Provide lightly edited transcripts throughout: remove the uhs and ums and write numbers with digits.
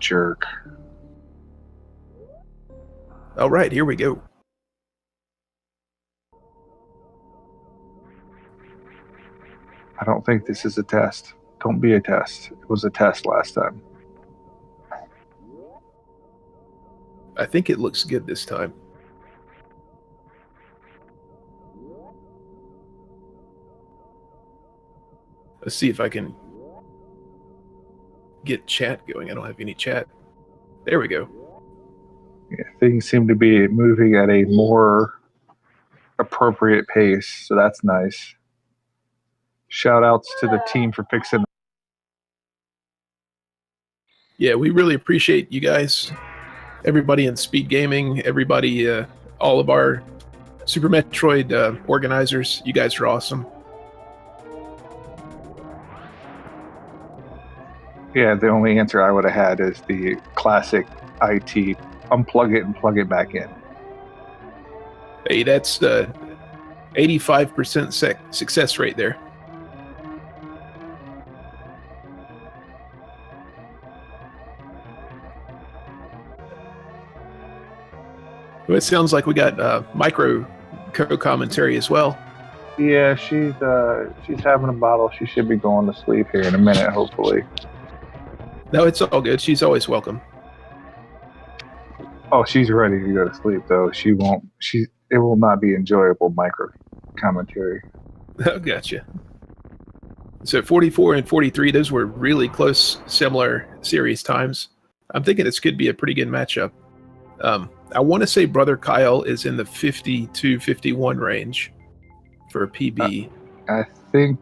jerk. All right, here we go. I don't think this is a test. Don't be a test. It was a test last time. I think it looks good this time. Let's see if I can get chat going. I don't have any chat. There we go. Yeah, things seem to be moving at a more appropriate pace, so that's nice. Shout outs to the team for fixing. Yeah, we really appreciate you guys. Everybody in Speed Gaming, everybody, all of our Super Metroid organizers. You guys are awesome. Yeah, the only answer I would have had is the classic IT, unplug it and plug it back in. Hey, that's 85% success rate there. Well, it sounds like we got micro co-commentary as well. Yeah, she's having a bottle. She should be going to sleep here in a minute, hopefully. No, it's all good. She's always welcome. Oh, she's ready to go to sleep though. She won't. It will not be enjoyable micro commentary. Oh, gotcha. So 44 and 43, those were really close, similar series times. I'm thinking this could be a pretty good matchup. I want to say Brother Kyle is in the 52-51 range for a PB. I think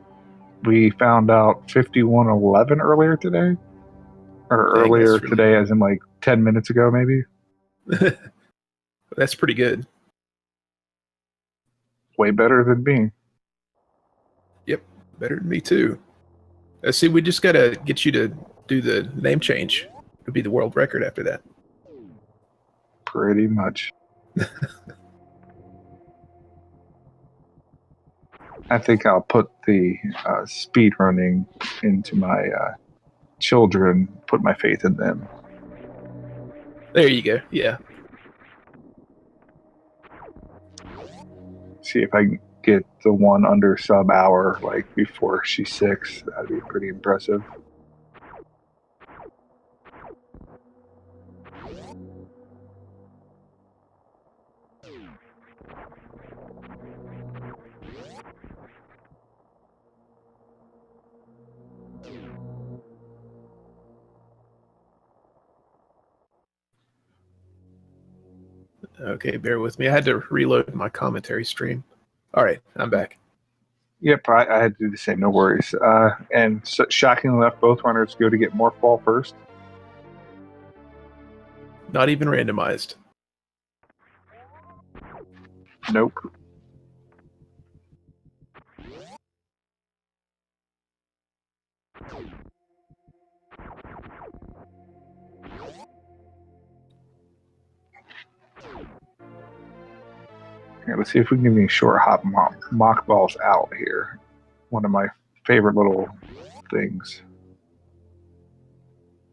we found out 51-11 earlier today. Or earlier today, as in like 10 minutes ago, maybe. That's pretty good. Way better than me. Yep, better than me too. See, we just got to get you to do the name change. It'll be the world record after that. Pretty much. I think I'll put the speed running into my children, put my faith in them. There you go. Yeah. See if I can get the one under sub hour, like before she's 6. That'd be pretty impressive. Okay, bear with me. I had to reload my commentary stream. All right, I'm back. Yep, I had to do the same. No worries. And so, shockingly enough, both runners go to get more fall first. Not even randomized. Nope. Here, let's see if we can get any short hop mock balls out here. One of my favorite little things.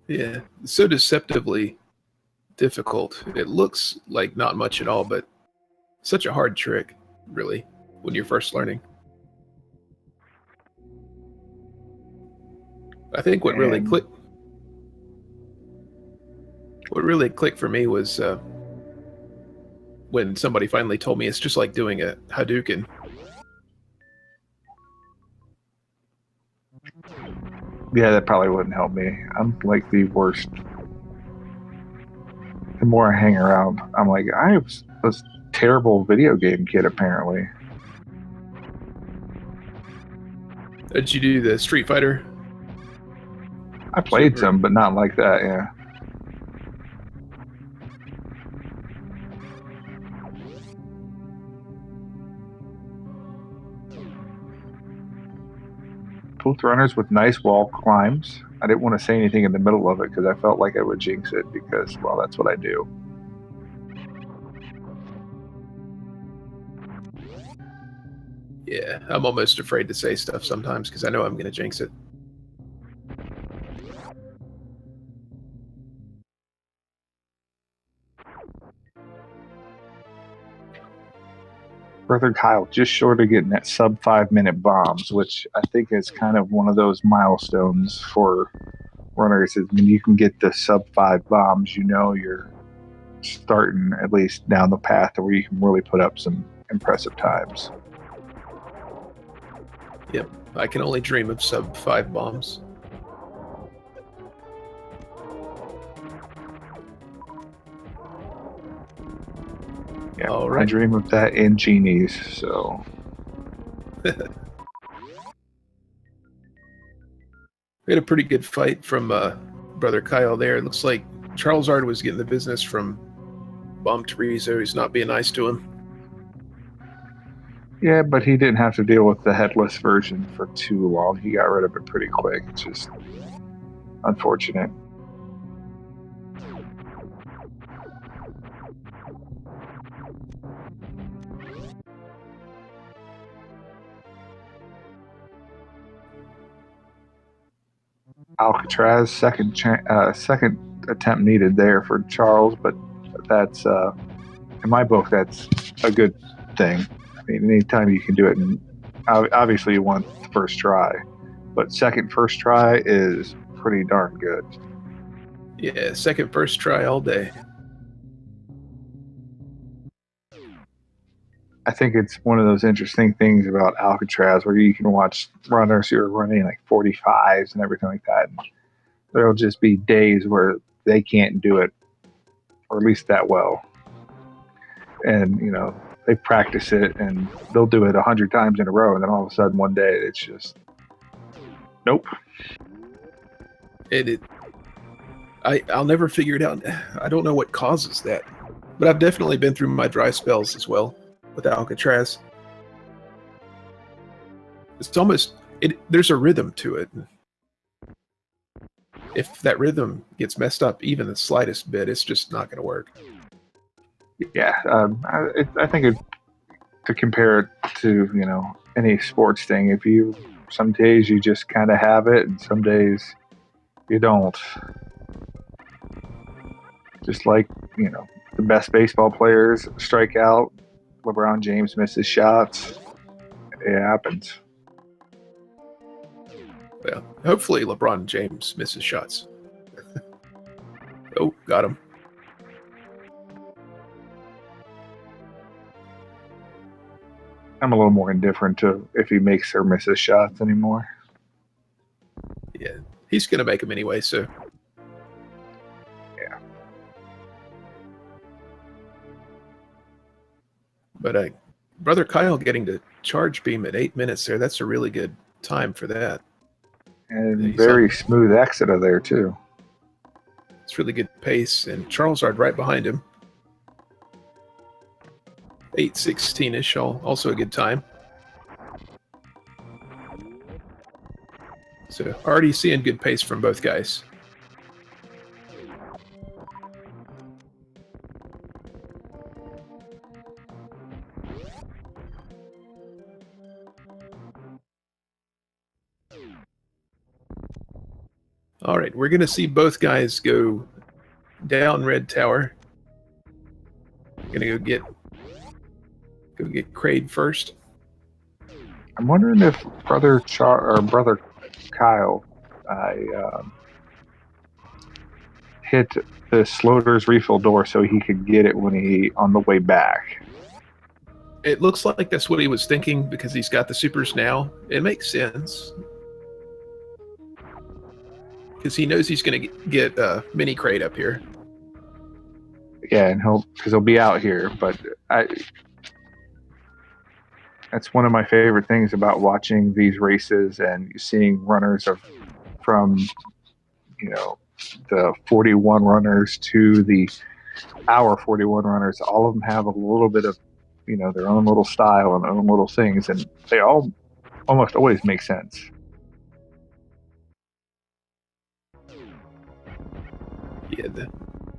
Yeah, it's so deceptively difficult. It looks like not much at all, but such a hard trick, really, when you're first learning. I think what really clicked for me was when somebody finally told me it's just like doing a Hadouken. Yeah, that probably wouldn't help me. I'm like the worst. The more I hang around, I'm like, I was a terrible video game kid, apparently. Did you do the Street Fighter? I played some, but not like that, yeah. Both runners with nice wall climbs. I didn't want to say anything in the middle of it because I felt like I would jinx it because, well, that's what I do. Yeah, I'm almost afraid to say stuff sometimes because I know I'm going to jinx it. Brother Kyle just short of getting that sub 5 minute bombs, which I think is kind of one of those milestones for runners. Is when you can get the sub 5 bombs, you're starting at least down the path where you can really put up some impressive times. Yep, I can only dream of sub 5 bombs. Yeah, All I right. dream of that in genies. So We had a pretty good fight from Brother Kyle there. It looks like Charlezard was getting the business from Bomb Teresa. He's not being nice to him. yeah, but he didn't have to deal with the headless version for too long. He got rid of it pretty quick. It's just unfortunate. Alcatraz, second attempt needed there for Charles, but that's in my book that's a good thing. I mean, anytime you can do it, and obviously you want the first try, but first try is pretty darn good. Yeah, first try all day. I think it's one of those interesting things about Alcatraz where you can watch runners who are running like 45s and everything like that. And there'll just be days where they can't do it, or at least that well. And, they practice it and they'll do it 100 times in a row. And then all of a sudden one day it's just, nope. I'll never figure it out. I don't know what causes that, but I've definitely been through my dry spells as well with Alcatraz. It's almost there's a rhythm to it. If that rhythm gets messed up even the slightest bit, it's just not going to work. Yeah, I think to compare it to any sports thing, some days you just kind of have it, and some days you don't. Just like the best baseball players strike out, LeBron James misses shots. It happens. Well, hopefully LeBron James misses shots. Oh, got him. I'm a little more indifferent to if he makes or misses shots anymore. Yeah, he's going to make them anyway, so. Yeah. But Brother Kyle getting to charge beam at 8 minutes there, that's a really good time for that. And very smooth exit of there, too. It's really good pace, and Charlezard right behind him. 8:16-ish, also a good time. So already seeing good pace from both guys. All right, we're going to see both guys go down Red Tower. Going to go get Kraid first. I'm wondering if Brother Kyle hit the Sloter's refill door so he could get it on the way back. It looks like that's what he was thinking because he's got the supers now. It makes sense. Because he knows he's going to get mini Kraid up here. Yeah, and he'll be out here. But that's one of my favorite things about watching these races and seeing runners from the 41 runners to the hour 41 runners. All of them have a little bit of their own little style and own little things, and they all almost always make sense. Yeah,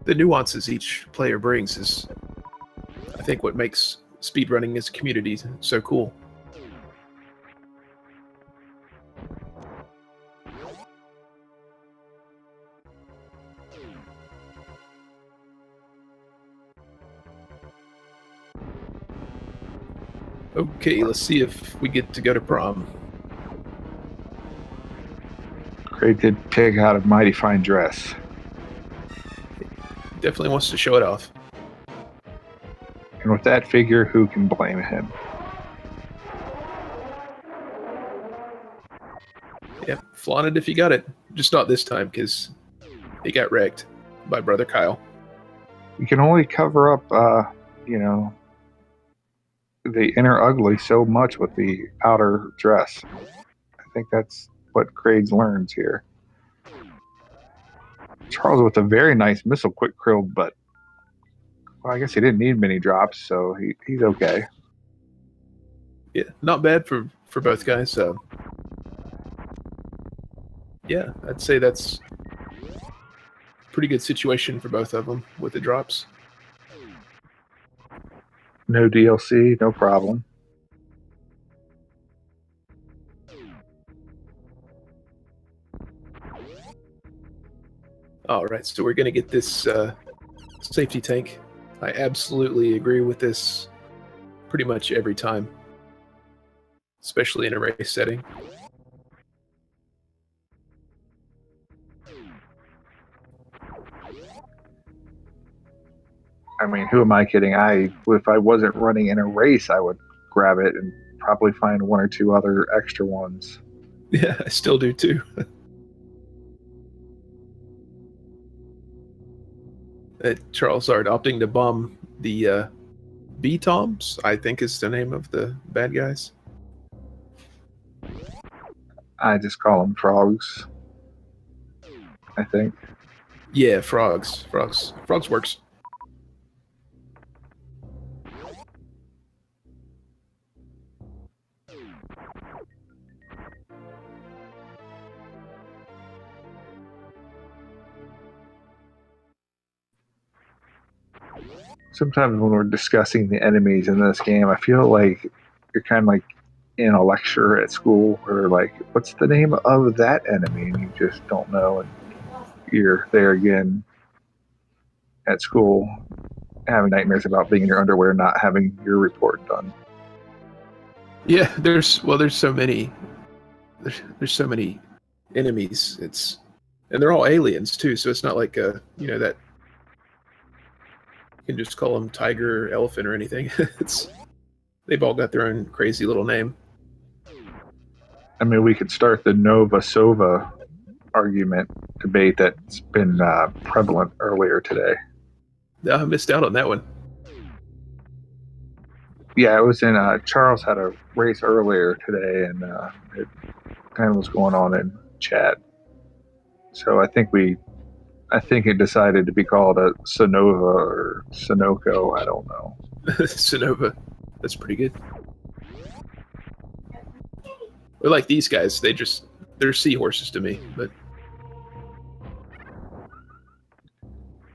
the nuances each player brings is, I think, what makes speedrunning as a community so cool. Okay, let's see if we get to go to prom. Craig did pick out a mighty fine dress. Definitely wants to show it off. And with that figure, who can blame him? Yeah, flaunt it if you got it. Just not this time, because he got wrecked by Brother Kyle. You can only cover up, the inner ugly so much with the outer dress. I think that's what Craig learns here. Charles with a very nice missile quick krill, but well, I guess he didn't need many drops, so he's okay. Yeah, not bad for both guys. So yeah, I'd say that's a pretty good situation for both of them with the drops. No DLC, no problem. All right, so we're going to get this safety tank. I absolutely agree with this pretty much every time, especially in a race setting. I mean, who am I kidding? If I wasn't running in a race, I would grab it and probably find one or two other extra ones. Yeah, I still do too. Charlezard opting to bomb the B-Toms, I think is the name of the bad guys. I just call them frogs, I think. Yeah, frogs. Frogs works. Sometimes when we're discussing the enemies in this game, I feel like you're kind of like in a lecture at school where like, what's the name of that enemy? And you just don't know. And you're there again at school having nightmares about being in your underwear, not having your report done. Yeah, there's so many. There's so many enemies. And they're all aliens too, so it's not like that you can just call them tiger, elephant, or anything. They've all got their own crazy little name. I mean, we could start the Nova Sova argument debate that's been prevalent earlier today. I missed out on that one. Yeah, it was in Charles had a race earlier today, and it kind of was going on in chat. So I think it decided to be called a Sonova or Sunoco. I don't know. Sonova. That's pretty good. Or like these guys, they're seahorses to me. But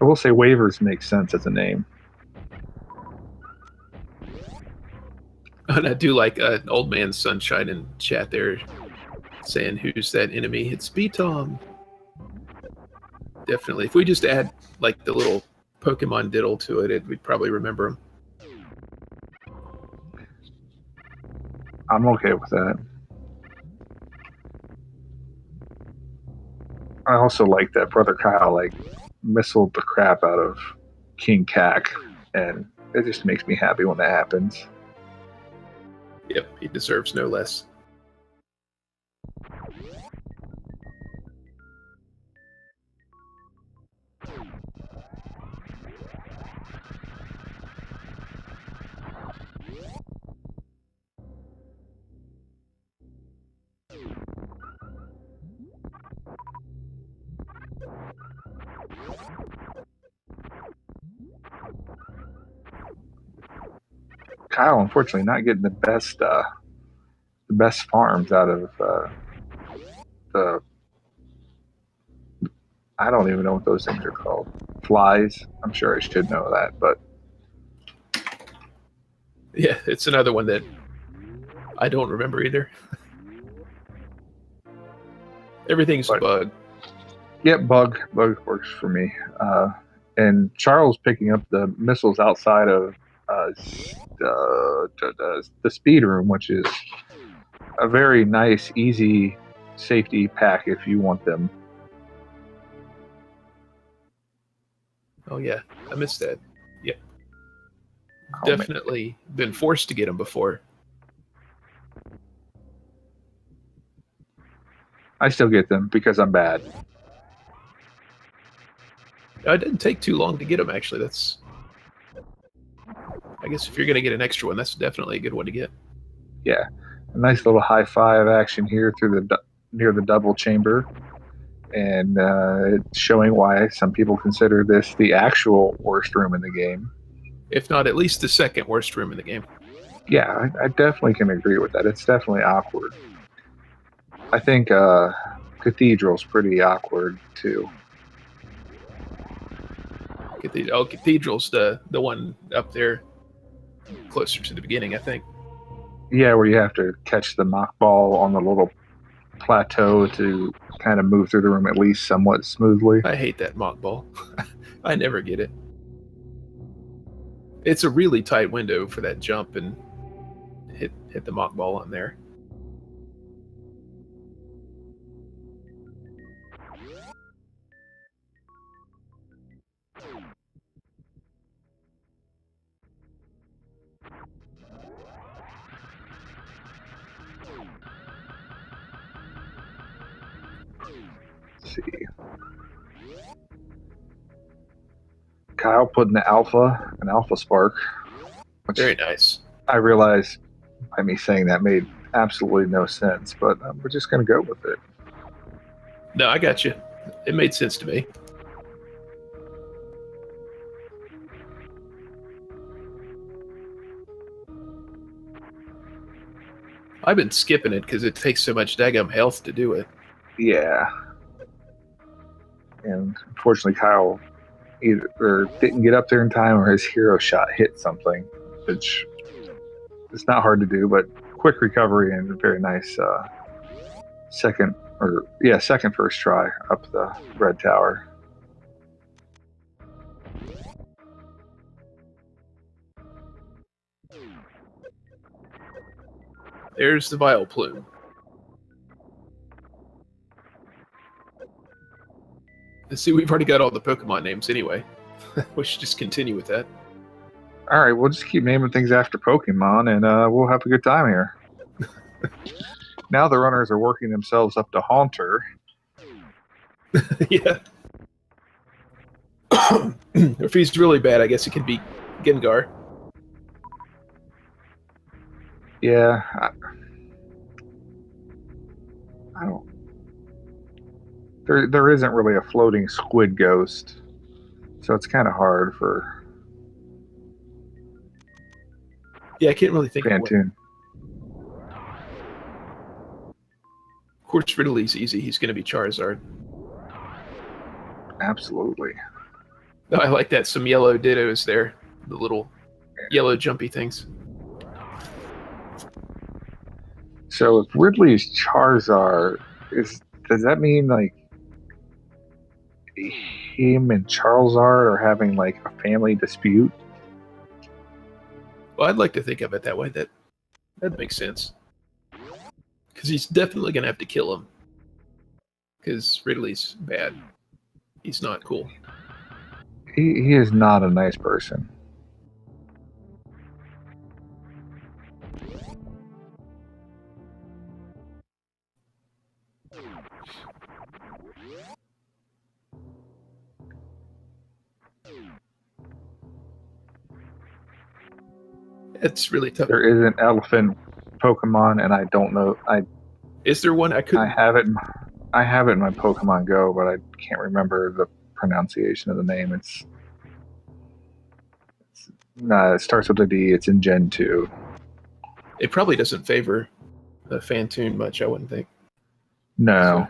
I will say waivers makes sense as a name. and I do like Old Man Sunshine in chat there saying who's that enemy? It's B-Tom. Definitely. If we just add like the little Pokemon diddle to it, we'd probably remember him. I'm okay with that. I also like that Brother Kyle missiled the crap out of King Cac, and it just makes me happy when that happens. Yep, he deserves no less. Kyle, unfortunately, not getting the best farms out of the. I don't even know what those things are called. Flies. I'm sure I should know that, but yeah, it's another one that I don't remember either. Everything's a bug. Yep, bug works for me. And Charles picking up the missiles outside of the speed room, which is a very nice, easy safety pack if you want them. Oh yeah, I missed that. Yeah, Oh, man. definitely been forced to get them before. I still get them because I'm bad. It didn't take too long to get them, actually. That's, I guess if you're going to get an extra one, that's definitely a good one to get. Yeah, a nice little high five action here through near the double chamber, and it's showing why some people consider this the actual worst room in the game. If not at least the second worst room in the game. Yeah, I definitely can agree with that. It's definitely awkward. I think Cathedral's pretty awkward too. Cathedral's the one up there closer to the beginning, I think. Yeah, where you have to catch the mock ball on the little plateau to kind of move through the room at least somewhat smoothly. I hate that mock ball. I never get it. It's a really tight window for that jump and hit the mock ball on there. Let's see. Kyle put in an alpha spark. Which Very nice. I realized by me saying that made absolutely no sense, but we're just going to go with it. No, I got you. It made sense to me. I've been skipping it because it takes so much daggum health to do it. Yeah. And unfortunately, Kyle either didn't get up there in time or his hero shot hit something, which is not hard to do, but quick recovery and a very nice second first try up the red tower. There's the Vile Plume. Let's see, we've already got all the Pokemon names anyway. We should just continue with that. All right, we'll just keep naming things after Pokemon, and we'll have a good time here. Now the runners are working themselves up to Haunter. Yeah. If he's really bad, I guess he could be Gengar. Yeah, I don't. There isn't really a floating squid ghost, so it's kind of hard for. Yeah, I can't really think Phantoon. Of course, Ridley's easy. He's going to be Charizard. Absolutely. Oh, I like that. Some yellow dittos there. The little yellow jumpy things. So if Ridley's Charizard, does that mean like him and Charlezard are having like a family dispute? Well, I'd like to think of it that way. That makes sense. Because he's definitely going to have to kill him. Because Ridley's bad. He's not cool. He is not a nice person. It's really tough. There is an elephant Pokemon, and I don't know. Is there one? I have it. I have it in my Pokemon Go, but I can't remember the pronunciation of the name. It starts with a D. It's in Gen 2. It probably doesn't favor the Phantoon much, I wouldn't think. No.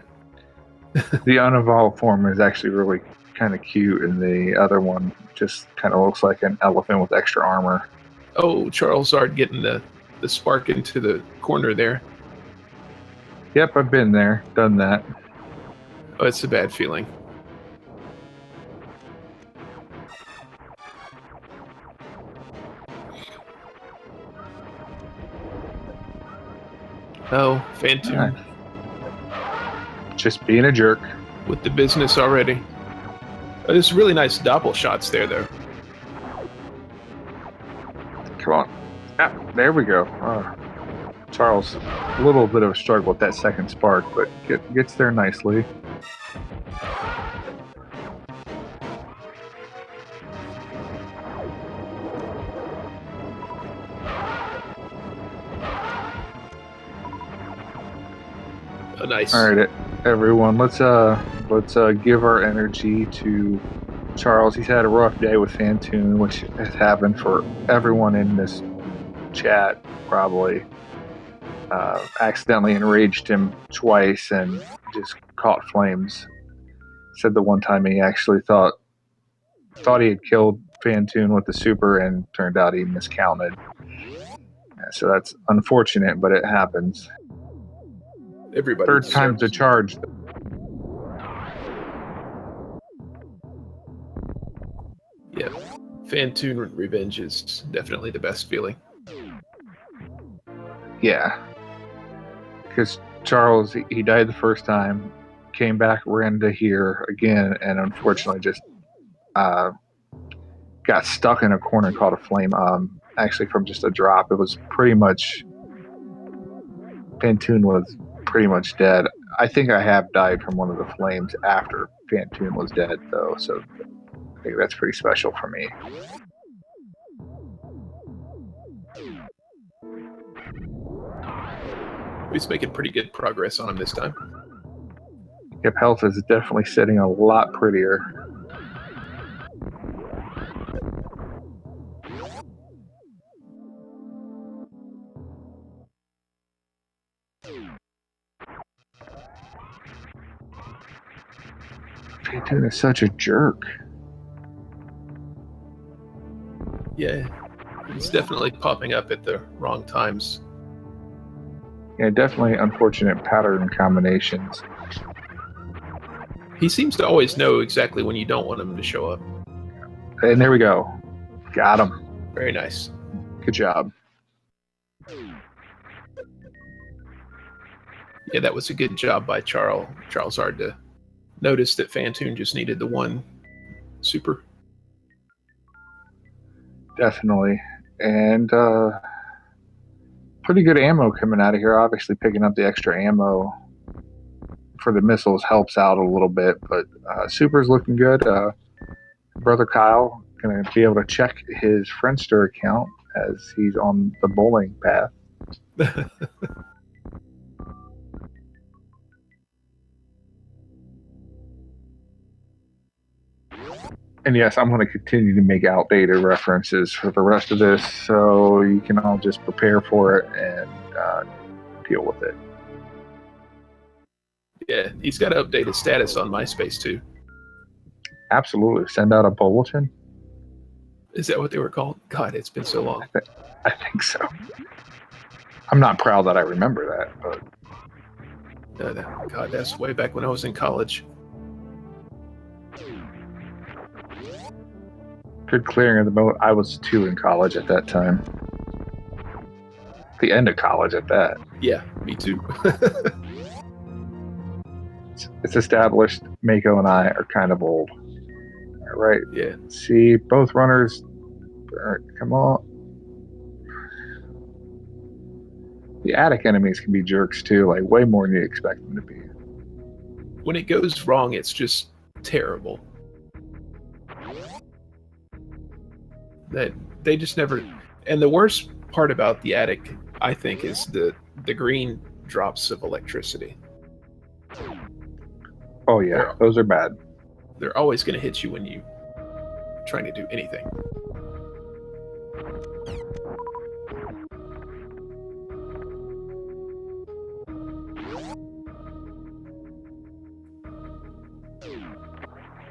The unevolved form is actually really kind of cute, and the other one just kind of looks like an elephant with extra armor. Oh, Charlezard getting the spark into the corner there. Yep, I've been there, done that. Oh, it's a bad feeling. Oh, Phantom Just being a jerk. with the business already. There's really nice doppel shots there, though. Come on. Ah, there we go. Charles, a little bit of a struggle with that second spark, but gets there nicely. Oh, nice. All right, everyone. Let's give our energy to Charles. He's had a rough day with Phantom, which has happened for everyone in this chat, probably. Accidentally enraged him twice and just caught flames. Said the one time he actually thought he had killed Phantom with the super, and turned out he miscounted. So that's unfortunate, but it happens. Everybody. Third time's a charge. Yeah, Phantom revenge is definitely the best feeling. Yeah, because Charles, he died the first time, came back, ran to here again, and unfortunately just got stuck in a corner, caught a flame. Actually, from just a drop, it was pretty much. Phantom was pretty much dead. I think I have died from one of the flames after Phantom was dead, though, so I think that's pretty special for me. He's making pretty good progress on him this time. Yep, health is definitely sitting a lot prettier. Phantom is such a jerk. Yeah, he's definitely popping up at the wrong times. Yeah, definitely unfortunate pattern combinations. He seems to always know exactly when you don't want him to show up. And there we go. Got him. Very nice. Good job. Yeah, that was a good job by Charlezard to notice that Phantom just needed the one super. Definitely. And pretty good ammo coming out of here. Obviously, picking up the extra ammo for the missiles helps out a little bit, but Super's looking good. Brother Kyle going to be able to check his Friendster account as he's on the bowling path. And yes, I'm going to continue to make outdated references for the rest of this, so you can all just prepare for it and deal with it. Yeah, he's got to update his status on MySpace too. Absolutely. Send out a bulletin. Is that what they were called? God, it's been so long. I think so. I'm not proud that I remember that, but... God, that's way back when I was in college. Good clearing of the moat. I was 2 in college at that time. The end of college at that. Yeah, me too. It's established Mako and I are kind of old. All right. Yeah. See, both runners. All right, come on. The attic enemies can be jerks too, like way more than you expect them to be. When it goes wrong, it's just terrible. That they just never. And the worst part about the attic, I think, is the green drops of electricity. Oh yeah, those are bad. They're always going to hit you when you trying to do anything.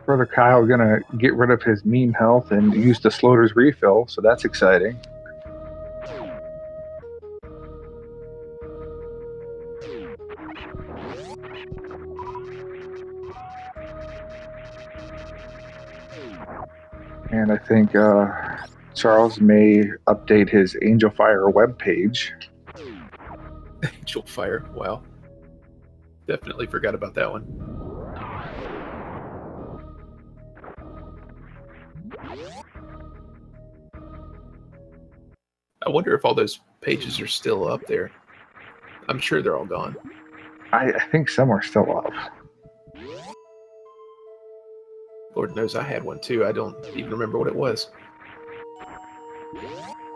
Brother Kyle gonna get rid of his meme health and use the Sloater's refill, so that's exciting. And I think Charles may update his Angel Fire webpage. Angel Fire. Wow. Definitely forgot about that one. I wonder if all those pages are still up there. I'm sure they're all gone. I think some are still up. Lord knows I had one too. I don't even remember what it was.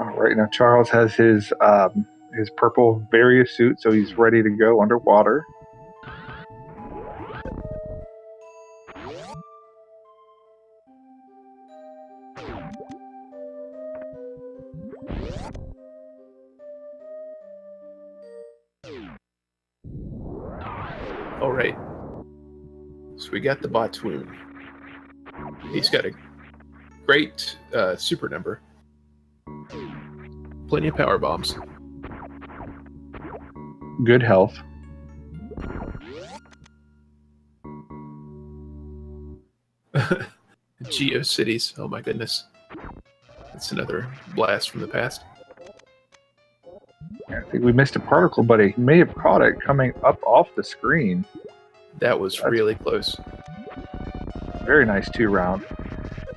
All right, now Charles has his purple various suit, so he's ready to go underwater. All right. So we got the Batoon. He's got a great super number. Plenty of power bombs. Good health. GeoCities. Oh my goodness. That's another blast from the past. I think we missed a particle, but he may have caught it coming up off the screen. That was really close. Very nice 2-round.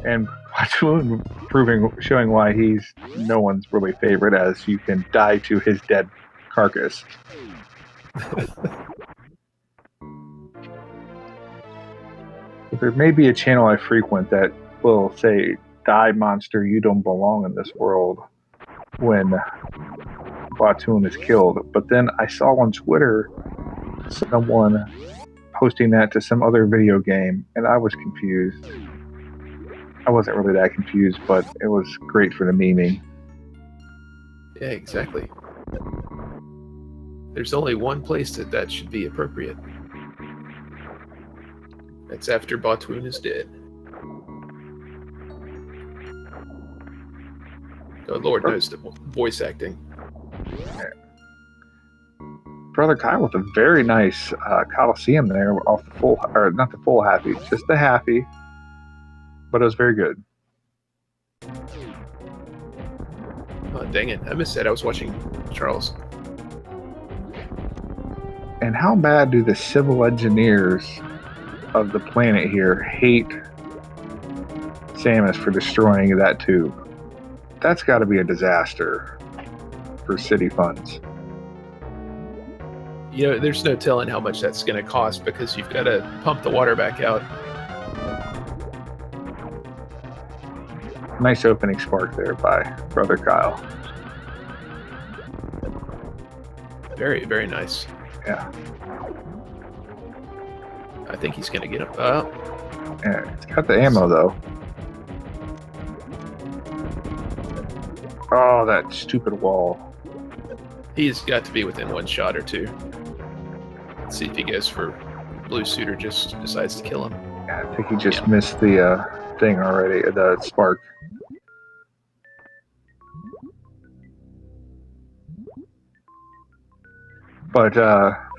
And Batoon showing why he's no one's really favorite, as you can die to his dead carcass. There may be a channel I frequent that will say, "Die, monster, you don't belong in this world," when Batoon is killed. But then I saw on Twitter someone posting that to some other video game, and I was confused. I wasn't really that confused, but it was great for the memeing. Yeah, exactly. There's only one place that should be appropriate. That's after Batoon is dead. Oh, Lord knows the voice acting. Brother Kyle with a very nice Coliseum there off the full, or not the full happy, just the happy. But it was very good. Oh, dang it. I missed that. I was watching Charles. And how bad do the civil engineers of the planet here hate Samus for destroying that tube? That's got to be a disaster for city funds. You know, there's no telling how much that's going to cost, because you've got to pump the water back out. Nice opening spark there by Brother Kyle. Very, very nice. Yeah. I think he's going to get him. Yeah, it's got the ammo though. Oh, that stupid wall. He's got to be within one shot or two. Let's see if he goes for blue suit or just decides to kill him. Yeah, I think he just missed the thing already, the spark. But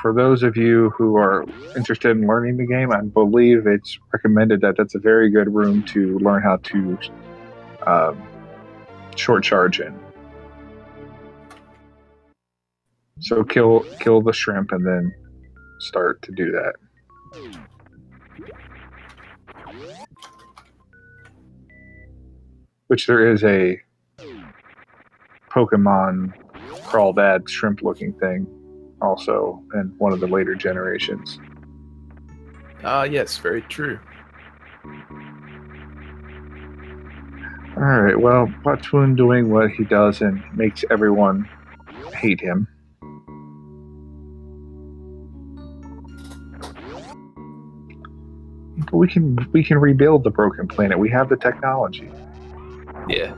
for those of you who are interested in learning the game, I believe it's recommended that that's a very good room to learn how to short charge in. So kill the shrimp and then start to do that. Which there is a Pokemon crawdad shrimp looking thing also in one of the later generations. Yes, very true. Alright, well, Batoon doing what he does and makes everyone hate him. But we can rebuild the broken planet. We have the technology. Yeah.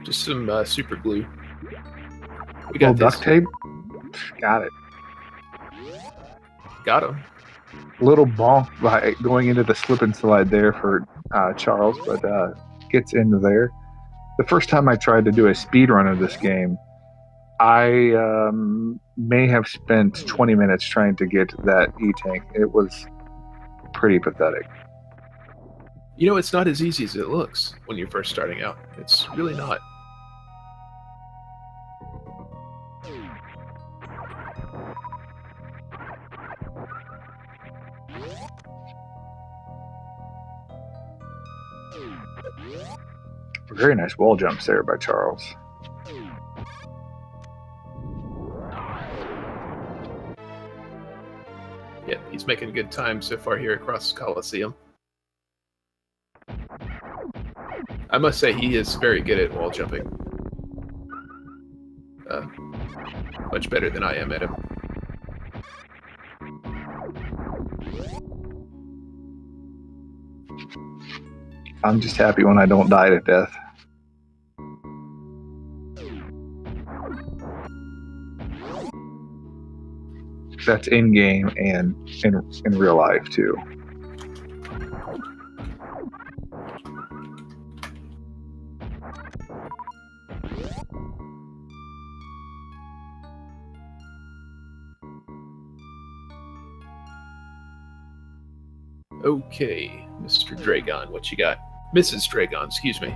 Just some super glue. We got this. Duct tape. Got it. Got him. Little bonk by going into the slip and slide there for Charles, but gets into there. The first time I tried to do a speed run of this game, I may have spent 20 minutes trying to get that E-Tank. It was pretty pathetic. You know, it's not as easy as it looks when you're first starting out. It's really not. Very nice wall jumps there by Charles. Yeah, he's making good time so far here across the Coliseum. I must say he is very good at wall jumping. Much better than I am at him. I'm just happy when I don't die to death. That's in game and in real life too. Okay, Mr. Dragon, what you got? Mrs. Dragon, excuse me.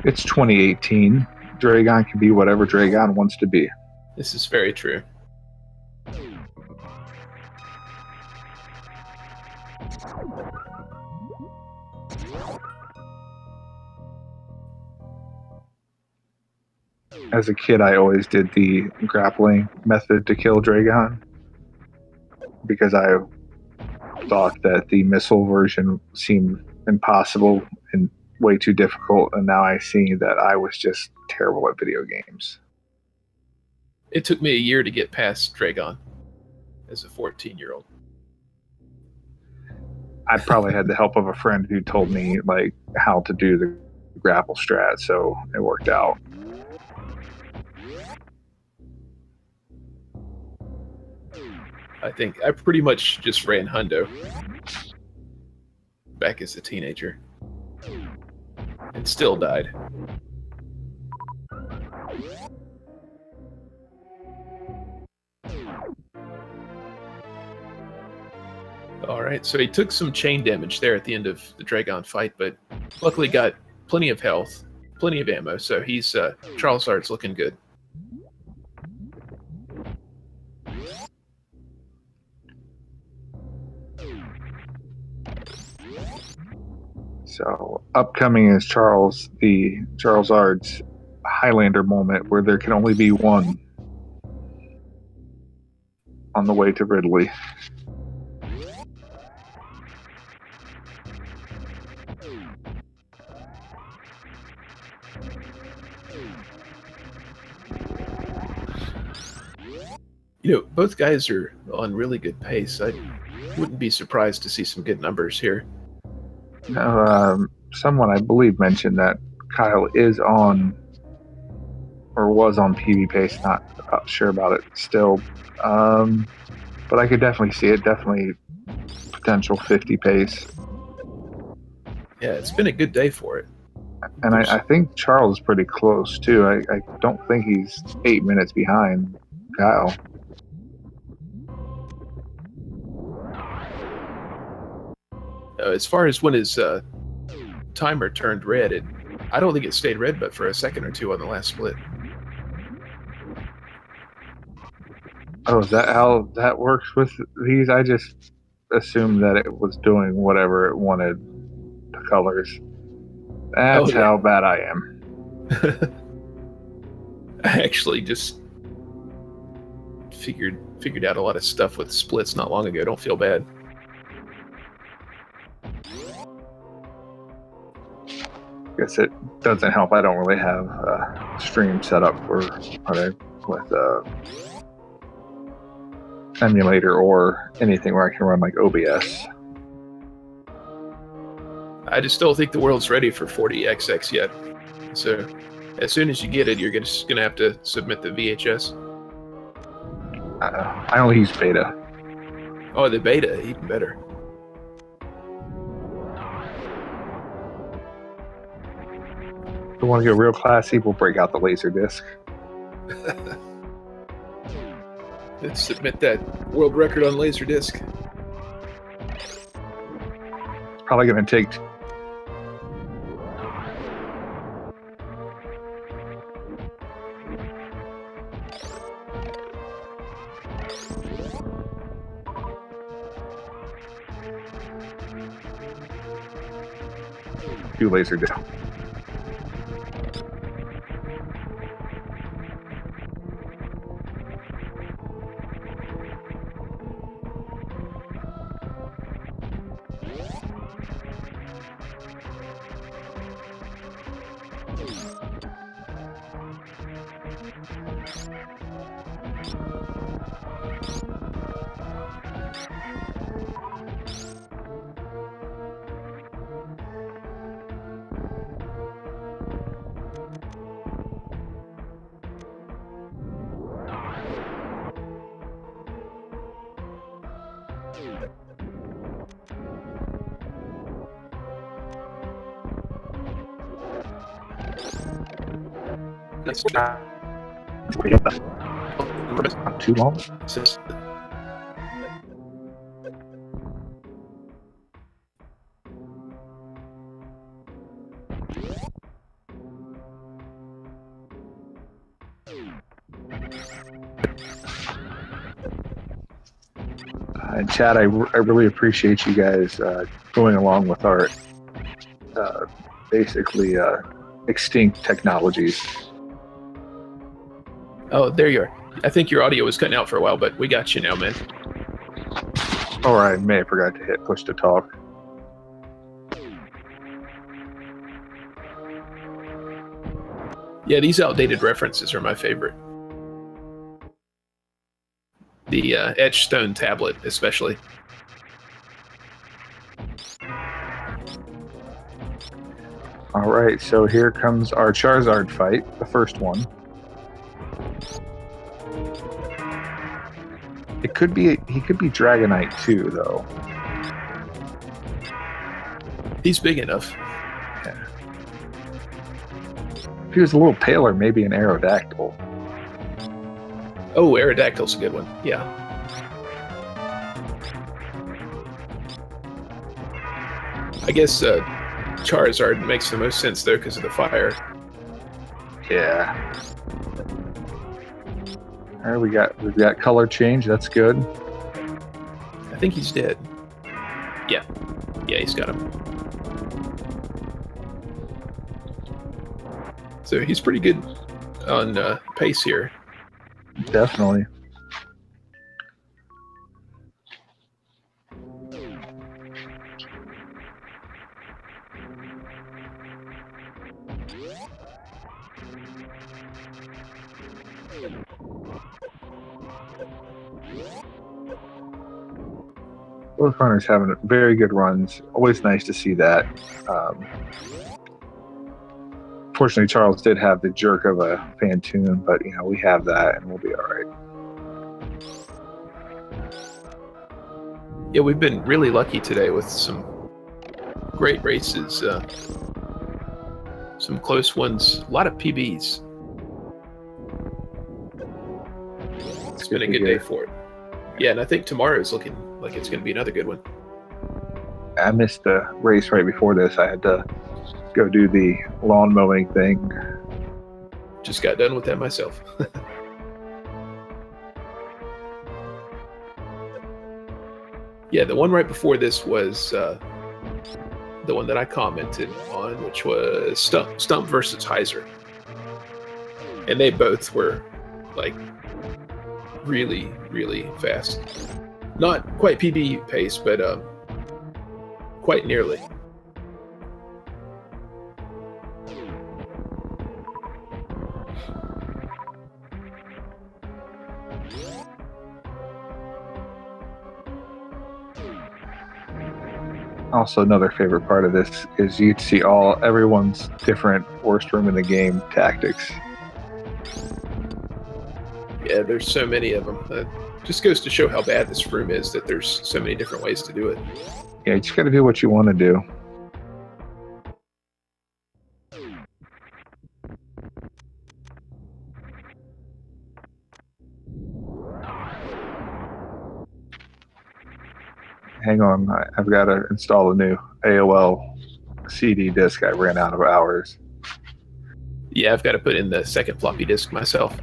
It's 2018. Dragon can be whatever Dragon wants to be. This is very true. As a kid, I always did the grappling method to kill Dragon because I thought that the missile version seemed impossible and way too difficult, and now I see that I was just terrible at video games. It took me a year to get past Dragon as a 14-year-old. I probably had the help of a friend who told me like how to do the grapple strat, so it worked out. I think I pretty much just ran hundo back as a teenager and still died. Alright, so he took some chain damage there at the end of the Dragon fight, but luckily got plenty of health, plenty of ammo, so he's Charlezard's looking good. So upcoming is Charlezard's Highlander moment where there can only be one on the way to Ridley. You know, both guys are on really good pace. I wouldn't be surprised to see some good numbers here. Someone I believe mentioned that Kyle is on or was on PB pace, not sure about it still, but I could definitely see it, definitely potential 50 pace. Yeah, it's been a good day for it. And I think Charles is pretty close too. I don't think he's 8 minutes behind Kyle. As far as when his timer turned red, I don't think it stayed red but for a second or two on the last split. Oh, is that how that works with these? I just assumed that it was doing whatever it wanted, the colors. That's how bad I am. I actually just figured out a lot of stuff with splits not long ago. Don't feel bad. Guess it doesn't help. I don't really have a stream set up with emulator or anything where I can run like OBS. I just don't think the world's ready for 40XX yet. So as soon as you get it, you're just going to have to submit the VHS. I only use beta. Oh, the beta, even better. If we want to get real classy, we'll break out the laser disc. Let's submit that world record on Laserdisc. Probably going to take do laser down. Nice. Not too long. And Chad, I really appreciate you guys going along with our basically extinct technologies. Oh, there you are. I think your audio was cutting out for a while, but we got you now, man. Or I may have forgot to hit push to talk. Yeah, these outdated references are my favorite. The etched stone tablet, especially. All right, so here comes our Charlezard fight, the first one. It could be he could be Dragonite too, though. He's big enough. Yeah. If he was a little paler, maybe an Aerodactyl. Oh, Aerodactyl's a good one. Yeah. I guess Charizard makes the most sense though because of the fire. Yeah. All right, we've got color change. That's good. I think he's dead. Yeah, he's got him. So he's pretty good on pace here. Definitely. Both runners having very good runs. Always nice to see that. Fortunately, Charles did have the jerk of a Phantoon, but we have that, and we'll be all right. Yeah, we've been really lucky today with some great races, some close ones, a lot of PBs. It's been a good day for it. Yeah, and I think tomorrow's looking like it's going to be another good one. I missed the race right before this. I had to go do the lawn mowing thing. Just got done with that myself. Yeah, the one right before this was the one that I commented on, which was Stump versus Heiser. And they both were like really, really fast. Not quite PB pace, but quite nearly. Also, another favorite part of this is you see everyone's different worst room in the game tactics. Yeah, there's so many of them. It just goes to show how bad this room is that there's so many different ways to do it. Yeah, you just got to do what you want to do. Hang on, I've got to install a new AOL CD disk. I ran out of hours. Yeah, I've got to put in the second floppy disk myself.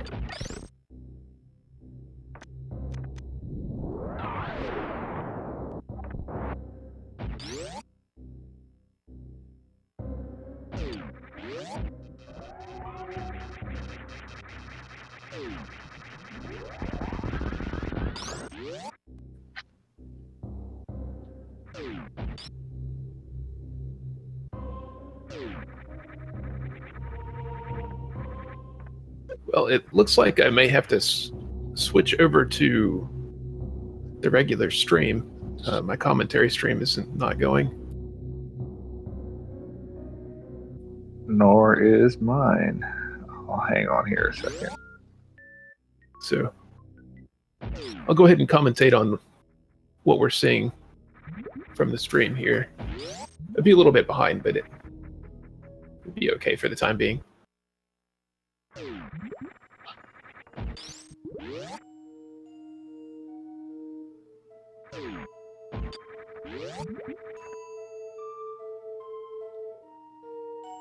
Well, it looks like I may have to switch over to the regular stream. My commentary stream isn't not going. Nor is mine. I'll hang on here a second. So I'll go ahead and commentate on what we're seeing from the stream here. It'll be a little bit behind, but it'll be okay for the time being.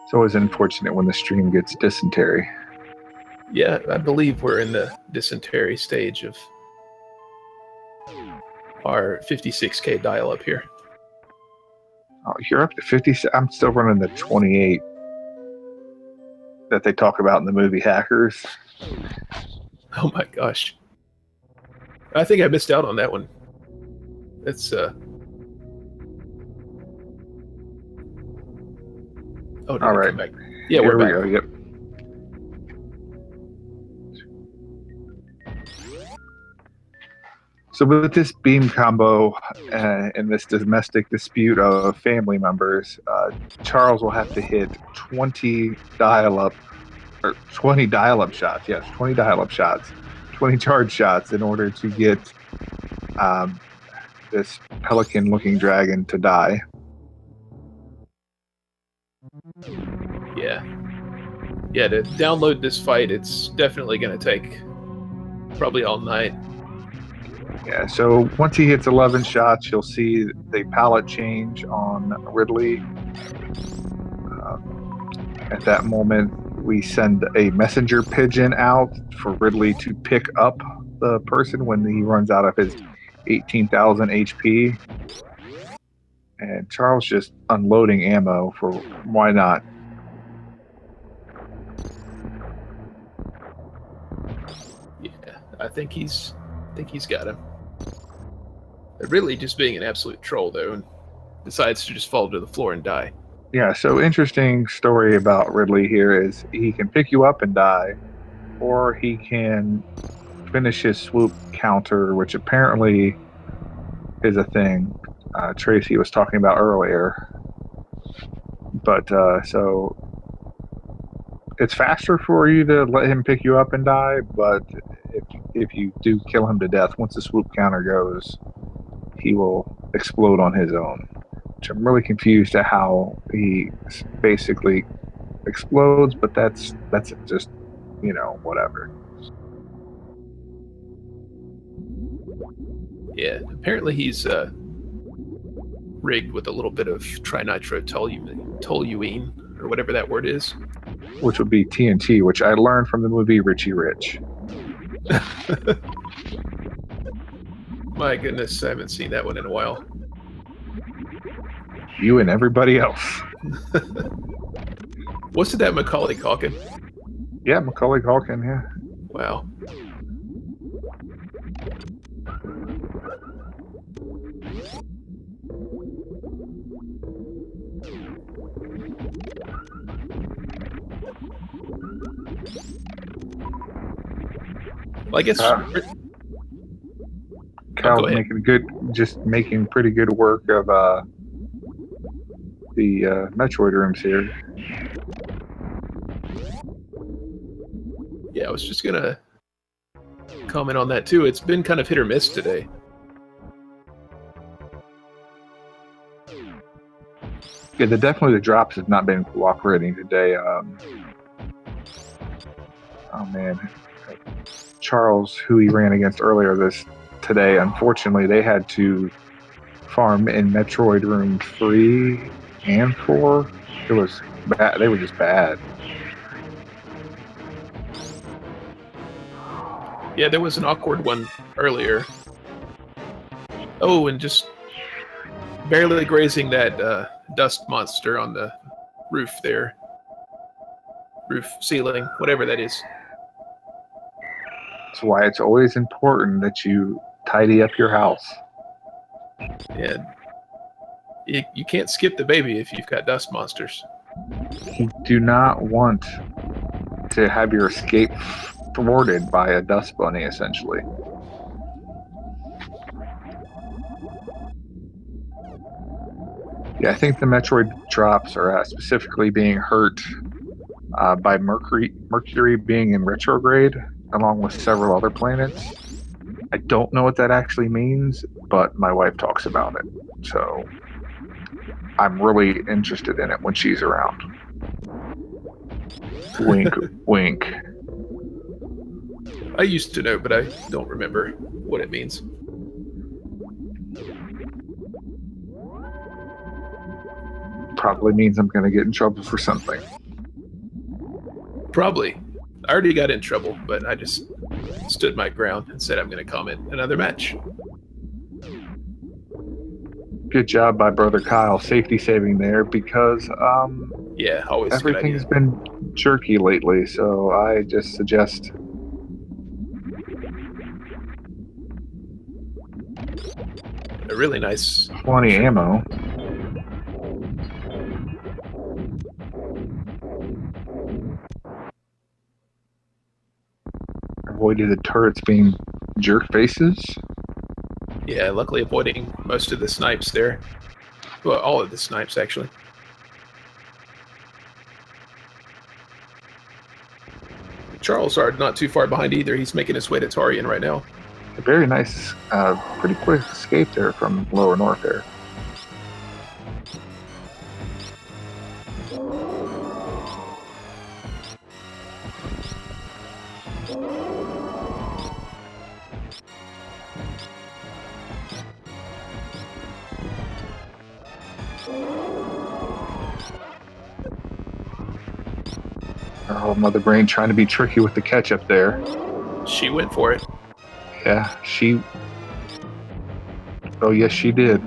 It's always unfortunate when the stream gets dysentery. Yeah, I believe we're in the dysentery stage of our 56K dial-up here. Oh, you're up to 50. I'm still running the 28 that they talk about in the movie Hackers. Oh my gosh. I think I missed out on that one. That's Oh, did all it right. come back? Yeah, Here we're we back. go. Yep. So with this beam combo and this domestic dispute of family members, Charles will have to hit 20 dial-up shots. Yes, 20 dial-up shots, 20 charge shots in order to get this pelican-looking dragon to die. Yeah, to download this fight, it's definitely going to take probably all night. Yeah, so once he hits 11 shots, you'll see the palette change on Ridley. At that moment, we send a messenger pigeon out for Ridley to pick up the person when he runs out of his 18,000 HP. And Charles just unloading ammo for why not. Yeah, I think he's got him. They're really just being an absolute troll, though, and decides to just fall to the floor and die. Yeah, so interesting story about Ridley here is he can pick you up and die, or he can finish his swoop counter, which apparently is a thing Tracy was talking about earlier. But so it's faster for you to let him pick you up and die, but if you do kill him to death, once the swoop counter goes, he will explode on his own. Which I'm really confused at how he basically explodes, but that's just, whatever. Yeah, apparently he's rigged with a little bit of trinitrotoluene, or whatever that word is. Which would be TNT, which I learned from the movie Richie Rich. My goodness, I haven't seen that one in a while. You and everybody else. Wasn't that Macaulay Culkin? Yeah, Macaulay Culkin, yeah. Wow. Well, I guess Cal's making pretty good work of the Metroid rooms here. Yeah, I was just gonna comment on that too. It's been kind of hit or miss today. Yeah, the drops have not been cooperating today. Oh man, Charles, who he ran against earlier today, unfortunately, they had to farm in Metroid Room 3 and 4. It was bad. They were just bad. Yeah, there was an awkward one earlier. Oh, and just barely grazing that dust monster on the roof there. Roof, ceiling, whatever that is. That's why it's always important that you tidy up your house. And you can't skip the baby if you've got dust monsters. You do not want to have your escape thwarted by a dust bunny, essentially. Yeah, I think the Metroid drops are specifically being hurt by Mercury being in retrograde, along with several other planets. I don't know what that actually means, but my wife talks about it. So I'm really interested in it when she's around. Wink, wink. I used to know, but I don't remember what it means. Probably means I'm going to get in trouble for something. Probably. I already got in trouble, but I just stood my ground and said I'm going to comment another match. Good job by Brother Kyle, safety saving there, because yeah, always everything's been jerky lately, so I just suggest a really nice plenty ammo. Avoided the turrets being jerk faces. Yeah, luckily avoiding most of the snipes there. Well, all of the snipes, actually. Charlezard not too far behind either. He's making his way to Tarian right now. A very nice, pretty quick escape there from Lower North there. Oh, Mother Brain trying to be tricky with the ketchup there. She went for it. Yeah, she... Oh, yes, she did.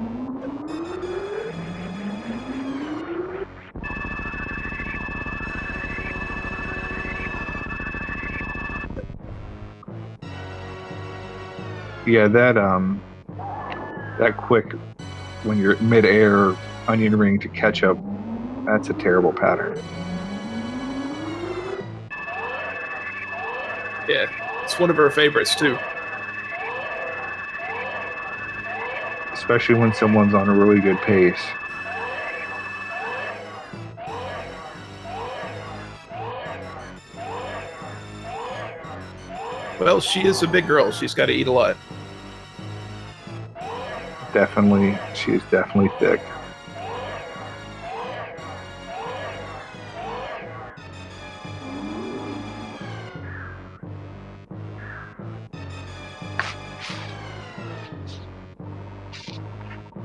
Yeah, that quick, when you're mid-air, onion ring to ketchup, that's a terrible pattern. Yeah, it's one of her favorites, too. Especially when someone's on a really good pace. Well, she is a big girl. She's got to eat a lot. Definitely, she's definitely thick.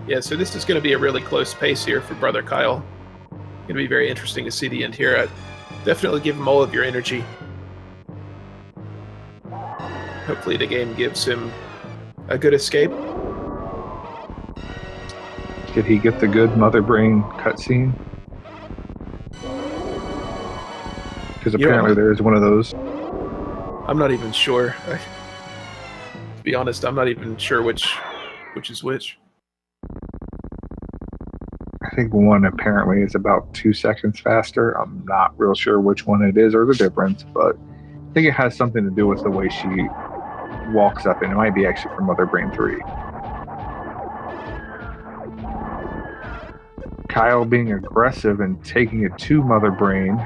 Yeah, so this is going to be a really close pace here for Brother Kyle. Going to be very interesting to see the end here. Definitely give him all of your energy. Hopefully the game gives him a good escape. Did he get the good Mother Brain cutscene? Because apparently there is one of those. I'm not even sure. To be honest, I'm not even sure which is which. I think one apparently is about 2 seconds faster. I'm not real sure which one it is or the difference, but I think it has something to do with the way she walks up, and it might be actually from Mother Brain 3. Kyle being aggressive and taking it to Mother Brain,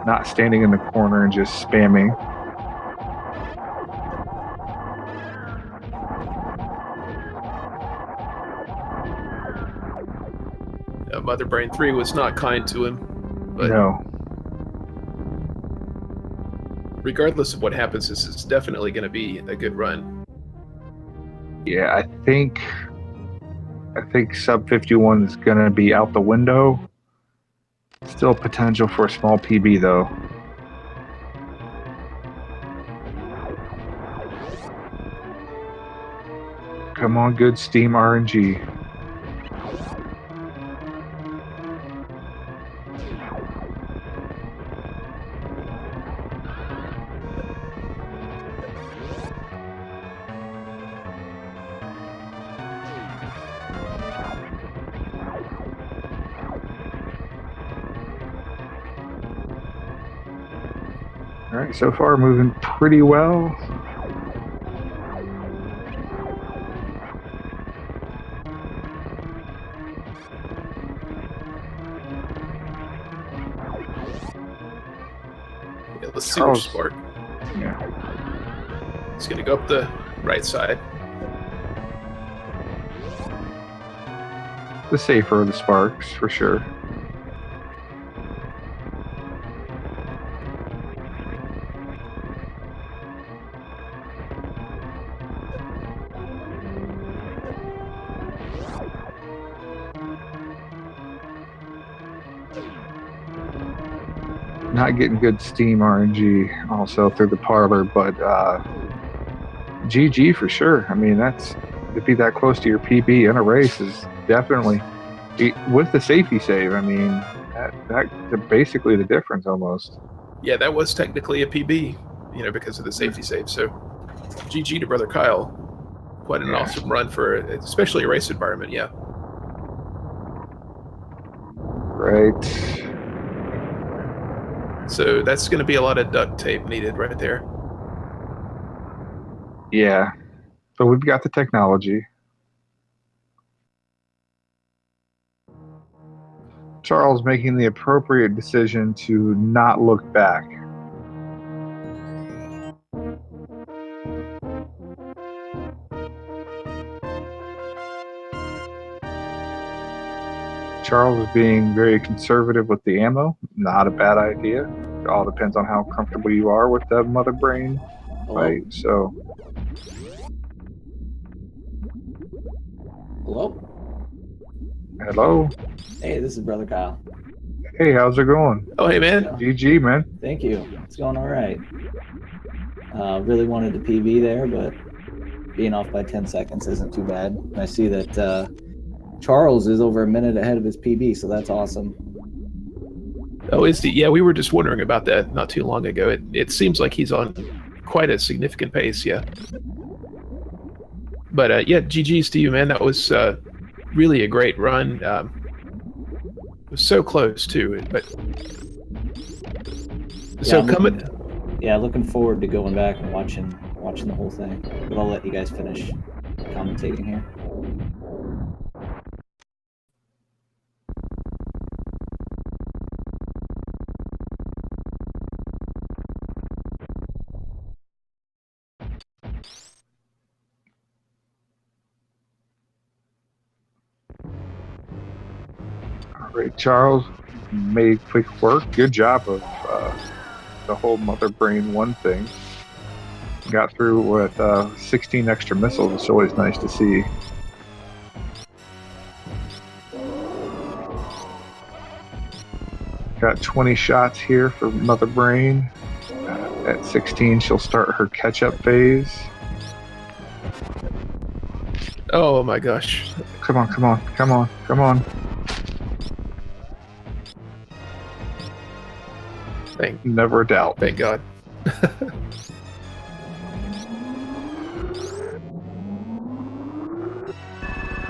not standing in the corner and just spamming. Mother Brain 3 was not kind to him. But no. Regardless of what happens, this is definitely going to be a good run. Yeah, I think sub 51 is going to be out the window. Still potential for a small PB though. Come on, good Steam RNG. All right, so far moving pretty well. Yeah, let's see Charles. which spark. Yeah. It's gonna go up the right side. The safer of the sparks, for sure. Not getting good Steam RNG also through the parlor, but GG for sure. I mean, that's to be that close to your PB in a race is definitely with the safety save. I mean, that's basically the difference almost. Yeah, that was technically a PB, because of the safety save. So, GG to Brother Kyle. Quite an awesome run for especially a race environment. Yeah. Right. So that's going to be a lot of duct tape needed right there. Yeah, but we've got the technology. Charles making the appropriate decision to not look back. Charles is being very conservative with the ammo. Not a bad idea. It all depends on how comfortable you are with the mother brain fight. So. Hello. Hey, this is Brother Kyle. Hey, how's it going? Oh, hey, man. GG, man. Thank you. It's going all right. Really wanted to PB there, but being off by 10 seconds isn't too bad. I see that Charles is over a minute ahead of his PB, so that's awesome. Oh, is he? Yeah, we were just wondering about that not too long ago. It seems like he's on quite a significant pace, yeah. But yeah, GG's to you, man. That was really a great run. It was so close too, but so coming. Yeah, looking forward to going back and watching the whole thing. But I'll let you guys finish commentating here. All right, Charles made quick work. Good job of the whole mother brain one thing. Got through with 16 extra missiles. It's always nice to see. Got 20 shots here for mother brain. At 16, she'll start her catch-up phase. Oh my gosh! Come on, come on, come on, come on! Never a doubt. Thank God.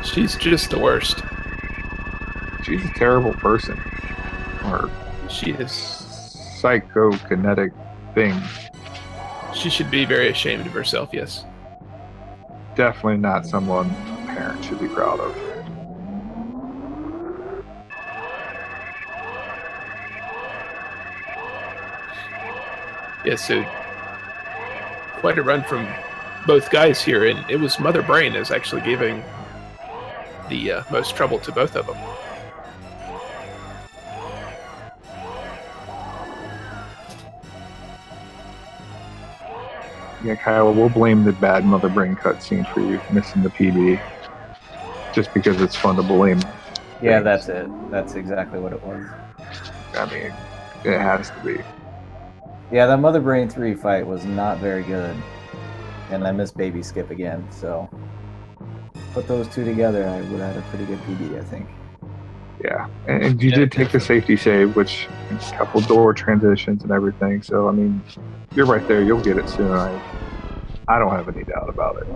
She's just the worst. She's a terrible person. Or she is psychokinetic thing. She should be very ashamed of herself, yes. Definitely not someone a parent should be proud of. Yeah, so quite a run from both guys here, and it was Mother Brain is actually giving the most trouble to both of them. Yeah, Kyle, we'll blame the bad Mother Brain cutscene for you missing the PB. Just because it's fun to blame. Yeah, that's it. That's exactly what it was. I mean, it has to be. Yeah, that Mother Brain 3 fight was not very good. And I missed Baby Skip again, so put those two together, I would have had a pretty good PB, I think. Yeah, and you did take the safety save, which a couple door transitions and everything. So I mean, you're right there. You'll get it soon. I don't have any doubt about it.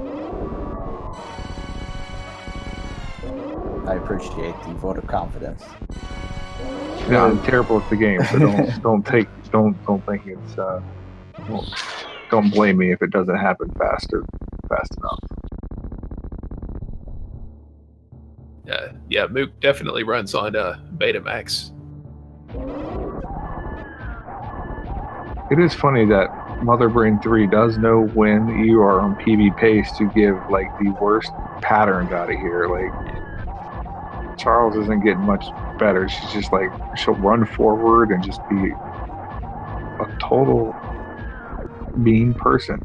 I appreciate the vote of confidence. Yeah, I'm terrible at the game, so don't think it's Well, don't blame me if it doesn't happen fast enough. Yeah, Mook definitely runs on Betamax. It is funny that Mother Brain 3 does know when you are on PB pace to give like the worst patterns out of here. Like Charles isn't getting much better. She's just like she'll run forward and just be a total mean person.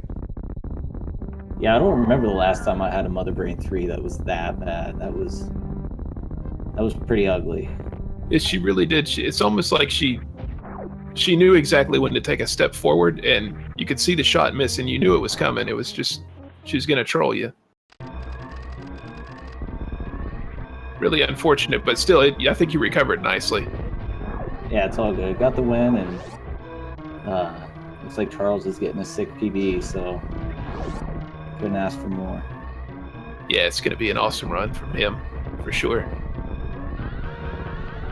Yeah, I don't remember the last time I had a Mother Brain 3 that was that bad. That was pretty ugly. She really did. It's almost like she knew exactly when to take a step forward, and you could see the shot miss, and you knew it was coming. It was just she was going to troll you. Really unfortunate, but still, I think you recovered nicely. Yeah, it's all good. Got the win, and looks like Charles is getting a sick PB, so couldn't ask for more. Yeah, it's going to be an awesome run from him, for sure.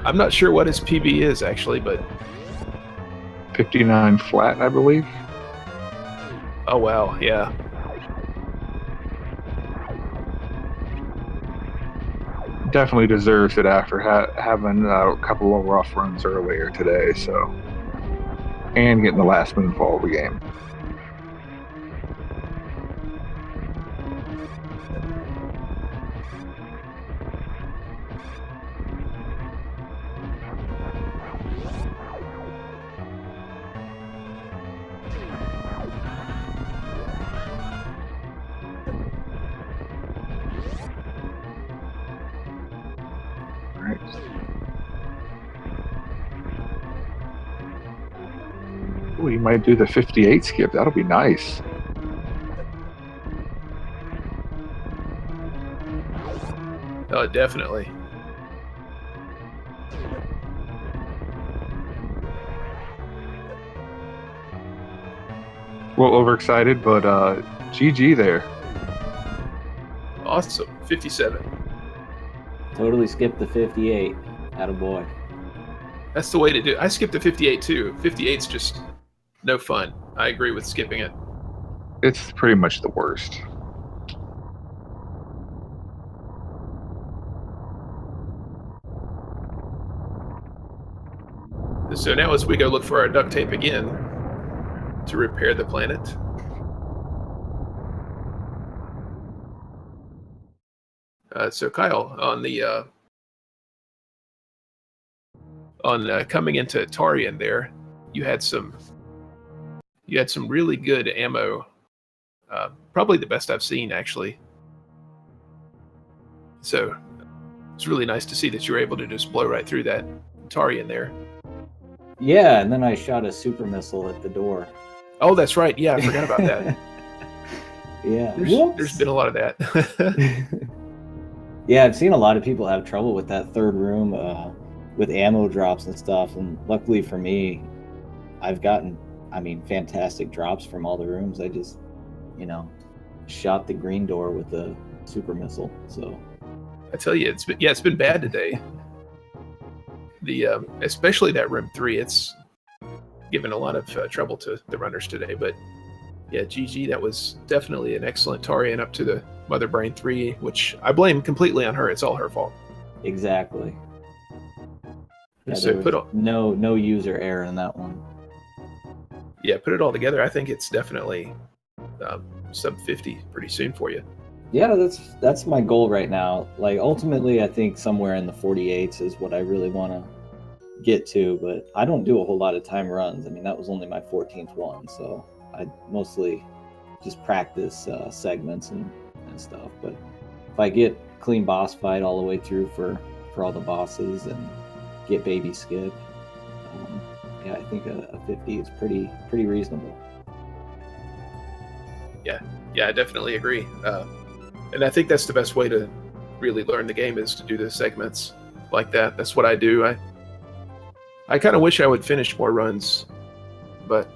I'm not sure what his PB is, actually, but 59 flat, I believe. Oh, wow, yeah. Definitely deserves it after having a couple of rough runs earlier today, so. And getting the last moonfall of the game. Oh, you might do the 58 skip. That'll be nice. Oh, definitely. A little overexcited, but GG there. Awesome. 57. Totally skipped the 58. Attaboy. That's the way to do it. I skipped the 58 too. 58's just no fun. I agree with skipping it. It's pretty much the worst. So now as we go look for our duct tape again to repair the planet. So Kyle, on the coming into Tarian there, you had some really good ammo. Probably the best I've seen, actually. So it's really nice to see that you were able to just blow right through that Tarian there. Yeah, and then I shot a super missile at the door. Oh, that's right. Yeah, I forgot about that. Yeah. There's been a lot of that. Yeah, I've seen a lot of people have trouble with that third room with ammo drops and stuff. And luckily for me, I've gotten, fantastic drops from all the rooms. I just, shot the green door with a super missile. So I tell you, it's been bad today. Especially that room 3, it's given a lot of trouble to the runners today. But yeah, GG, that was definitely an excellent Tarian up to the Mother Brain 3, which I blame completely on her. It's all her fault. Exactly. Yeah, so no user error in that one. Yeah, put it all together. I think it's definitely sub 50 pretty soon for you. Yeah, that's my goal right now. Like ultimately, I think somewhere in the 48s is what I really want to get to. But I don't do a whole lot of time runs. That was only my 14th one, so I mostly just practice segments and stuff. But if I get clean boss fight all the way through for all the bosses and get baby skip, yeah, I think a 50 is pretty reasonable. Yeah, I definitely agree. And I think that's the best way to really learn the game is to do the segments like that. That's what I do. I kind of wish I would finish more runs, but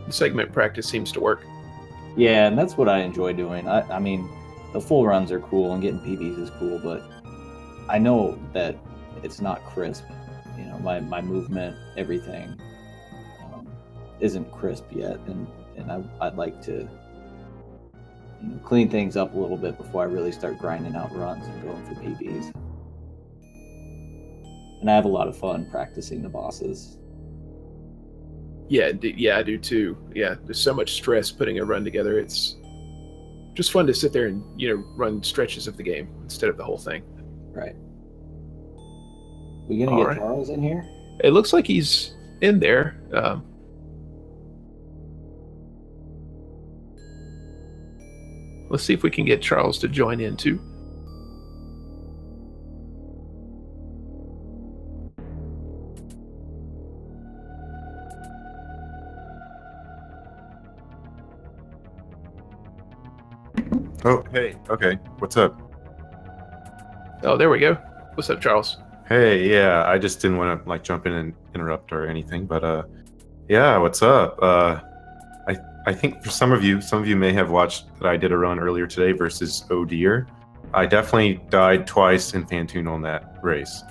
the segment practice seems to work. Yeah, and that's what I enjoy doing. I mean, the full runs are cool and getting PBs is cool, but I know that it's not crisp. My movement, everything isn't crisp yet, and and I'd like to clean things up a little bit before I really start grinding out runs and going for PBs. And I have a lot of fun practicing the bosses. Yeah, I do too. Yeah, there's so much stress putting a run together. It's just fun to sit there and run stretches of the game instead of the whole thing. Right. We gonna get Charles in here? It looks like he's in there. Let's see if we can get Charles to join in too. Oh, hey. Okay. What's up? Oh, there we go. What's up, Charles? Hey, yeah. I just didn't want to jump in and interrupt or anything, but yeah. What's up? I think for some of you may have watched that I did a run earlier today versus Oh Dear. I definitely died twice in Fantoon on that race.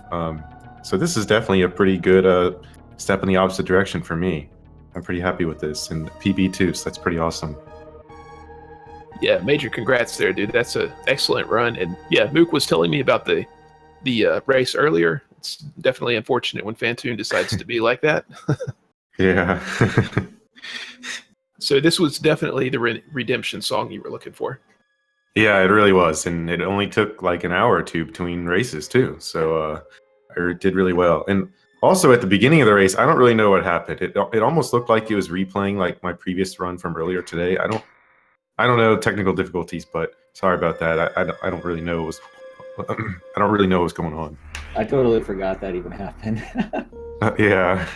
So this is definitely a pretty good step in the opposite direction for me. I'm pretty happy with this, and PB too. So that's pretty awesome. Yeah, major congrats there, dude. That's an excellent run. And yeah, Mook was telling me about the race earlier. It's definitely unfortunate when Fantoon decides to be like that. Yeah. So this was definitely the redemption song you were looking for. Yeah, it really was. And it only took like an hour or two between races too. So I did really well. And also at the beginning of the race, I don't really know what happened. It almost looked like it was replaying like my previous run from earlier today. I don't know technical difficulties, but sorry about that. I don't really know I don't really know what's going on. I totally forgot that even happened. Yeah.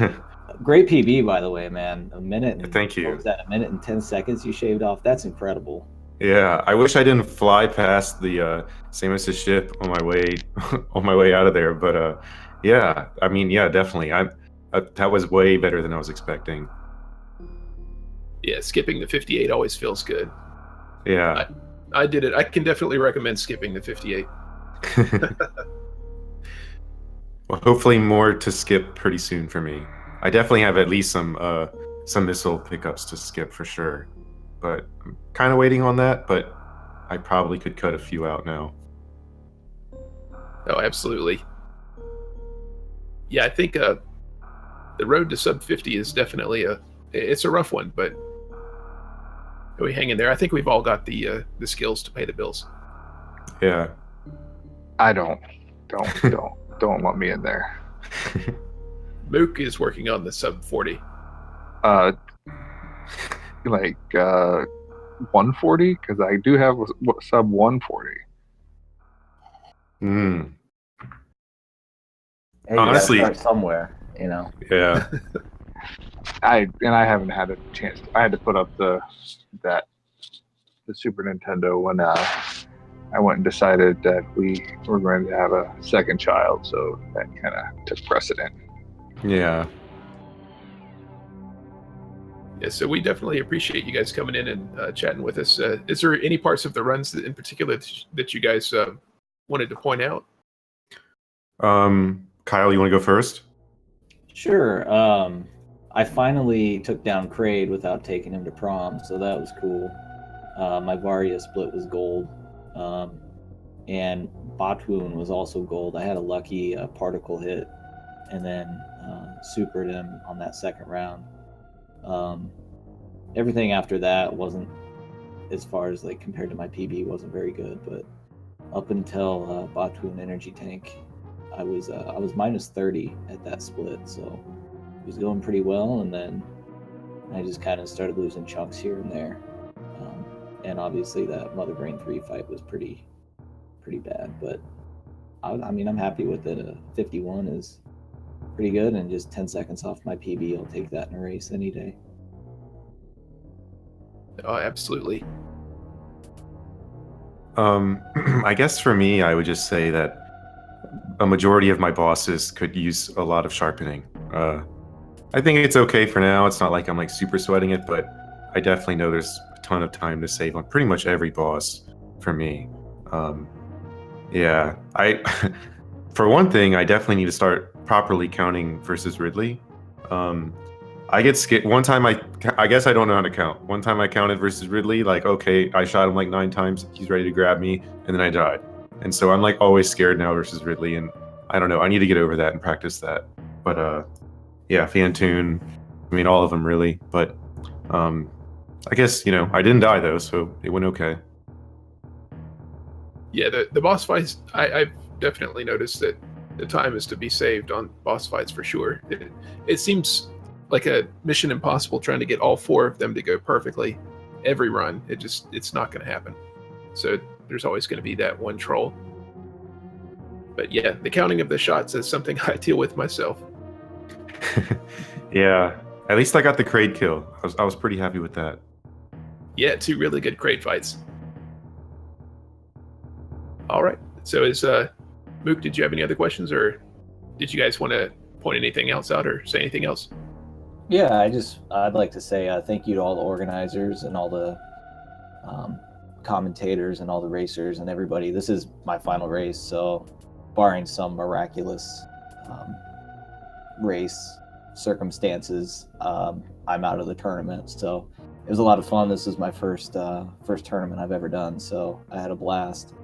Great PB, by the way, man. A minute. And, Thank you. What was that? A minute and 10 seconds you shaved off. That's incredible. Yeah, I wish I didn't fly past the Samus's ship on my way out of there, but yeah, I mean, yeah, definitely. That was way better than I was expecting. Yeah, skipping the 58 always feels good. Yeah. I did it. I can definitely recommend skipping the 58. Well, hopefully more to skip pretty soon for me. I definitely have at least some missile pickups to skip for sure. But I'm kind of waiting on that, but I probably could cut a few out now. Oh, absolutely. Yeah, I think the road to sub 50 is definitely it's a rough one, but we hang in there. I think we've all got the skills to pay the bills. Yeah. I don't let me in there. Mook is working on the sub 40. Like 140, because I do have sub 140. Hey, honestly, you gotta start somewhere, you know. Yeah. I haven't had a chance. I had to put up the Super Nintendo when I went and decided that we were going to have a second child, so that kind of took precedent. Yeah. Yeah, so we definitely appreciate you guys coming in and chatting with us. Is there any parts of the runs in particular that you guys wanted to point out? Kyle, you want to go first? Sure. I finally took down Kraid without taking him to prom, so that was cool. My Varia split was gold. And Batwoon was also gold. I had a lucky particle hit and then supered him on that second round. Everything after that wasn't, as far as like compared to my PB, wasn't very good, but up until Batwoon Energy Tank, I was minus 30 at that split, so it was going pretty well, and then I just kind of started losing chunks here and there. And obviously that Mother Brain 3 fight was pretty bad, but I mean, I'm happy with it. 51 is pretty good, and just 10 seconds off my PB. I'll take that in a race any day. Oh, absolutely. I guess for me, I would just say that a majority of my bosses could use a lot of sharpening. I think it's okay for now. It's not like I'm like super sweating it, but I definitely know there's a ton of time to save on pretty much every boss for me. Yeah, for one thing, I definitely need to start properly counting versus Ridley. I get scared. One time I guess I don't know how to count. One time I counted versus Ridley, like, okay, I shot him like 9 times. He's ready to grab me, and then I died. And so I'm like always scared now versus Ridley, and I don't know. I need to get over that and practice that. But yeah, Fantoon, I mean, all of them really. But I guess, I didn't die though, so it went okay. Yeah, the boss fights, I've definitely noticed that the time is to be saved on boss fights for sure. It seems like a Mission Impossible trying to get all 4 of them to go perfectly every run. It's not going to happen. So there's always going to be that one troll. But yeah, the counting of the shots is something I deal with myself. Yeah, at least I got the Kraid kill. I was pretty happy with that. Yeah, 2 really good Kraid fights. All right. So Mook, did you have any other questions, or did you guys want to point anything else out or say anything else? Yeah, I'd like to say thank you to all the organizers and all the commentators and all the racers and everybody. This is my final race, so barring some miraculous race circumstances, I'm out of the tournament. So it was a lot of fun. This is my first tournament I've ever done, so I had a blast.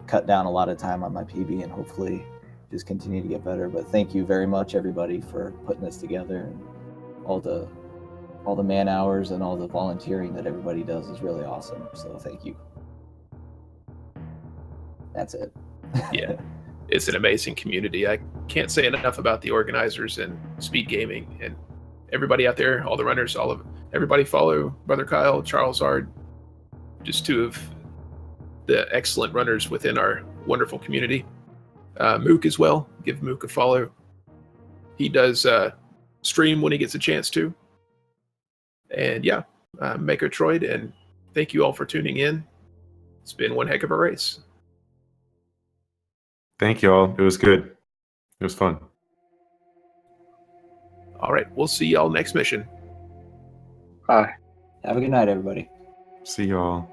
Cut down a lot of time on my PB and hopefully just continue to get better. But thank you very much, everybody, for putting this together, and all the man hours and all the volunteering that everybody does is really awesome. So thank you. That's it. Yeah, it's an amazing community. I can't say enough about the organizers and Speed Gaming and everybody out there, all the runners, everybody follow Brother Kyle, Charlezard, just 2 of the excellent runners within our wonderful community. Mook as well. Give Mook a follow. He does stream when he gets a chance to. And yeah, Metroid, and thank you all for tuning in. It's been one heck of a race. Thank you all. It was good. It was fun. All right, we'll see y'all next mission. Bye. Have a good night, everybody. See y'all.